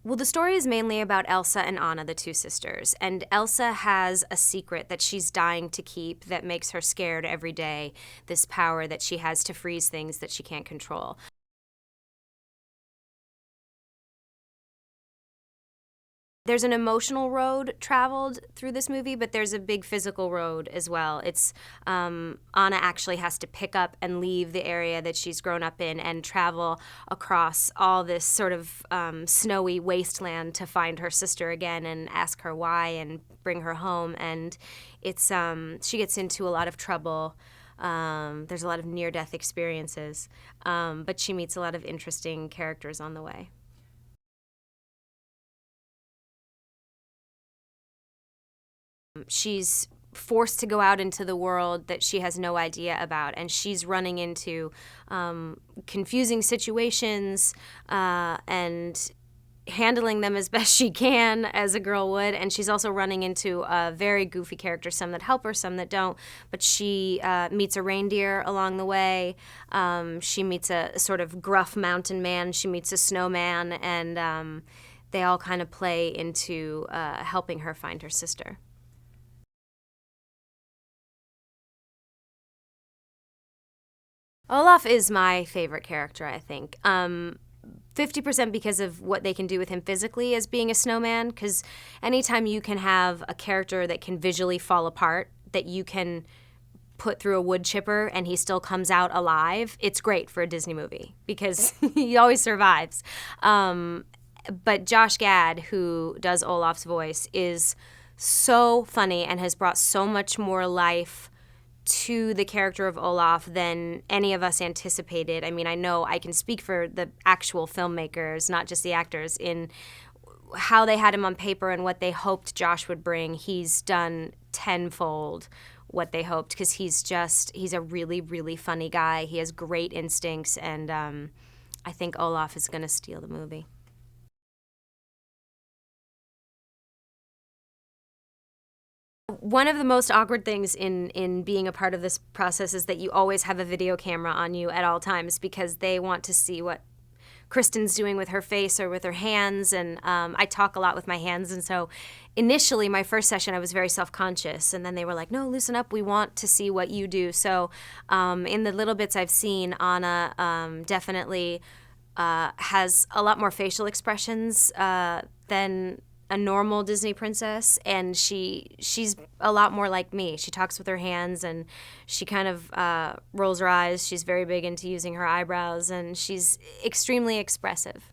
Well, the story is mainly about Elsa and Anna, the two sisters. And Elsa has a secret that she's dying to keep that makes her scared every day, this power that she has to freeze things that she can't control. There's an emotional road traveled through this movie, but there's a big physical road as well. It's Anna actually has to pick up and leave the area that she's grown up in and travel across all this sort of snowy wasteland to find her sister again and ask her why and bring her home. And it's she gets into a lot of trouble. There's a lot of near-death experiences, but she meets a lot of interesting characters on the way. She's forced to go out into the world that she has no idea about, and she's running into confusing situations and handling them as best she can, as a girl would. And she's also running into a very goofy character, some that help her, some that don't. But she meets a reindeer along the way. She meets a sort of gruff mountain man. She meets a snowman, and they all kind of play into helping her find her sister. Olaf is my favorite character, I think. 50% because of what they can do with him physically as being a snowman, because anytime you can have a character that can visually fall apart, that you can put through a wood chipper and he still comes out alive, it's great for a Disney movie because he always survives. But Josh Gad, who does Olaf's voice, is so funny and has brought so much more life to the character of Olaf than any of us anticipated. I mean, I know I can speak for the actual filmmakers, not just the actors, in how they had him on paper and what they hoped Josh would bring. He's done tenfold what they hoped, because he's a really, really funny guy. He has great instincts, and I think Olaf is going to steal the movie. One of the most awkward things in being a part of this process is that you always have a video camera on you at all times, because they want to see what Kristen's doing with her face or with her hands, and I talk a lot with my hands, and so initially, my first session, I was very self-conscious, and then they were like, no, loosen up, we want to see what you do. So in the little bits I've seen, Anna definitely has a lot more facial expressions than a normal Disney princess, and she's a lot more like me. She talks with her hands, and she kind of rolls her eyes. She's very big into using her eyebrows, and she's extremely expressive.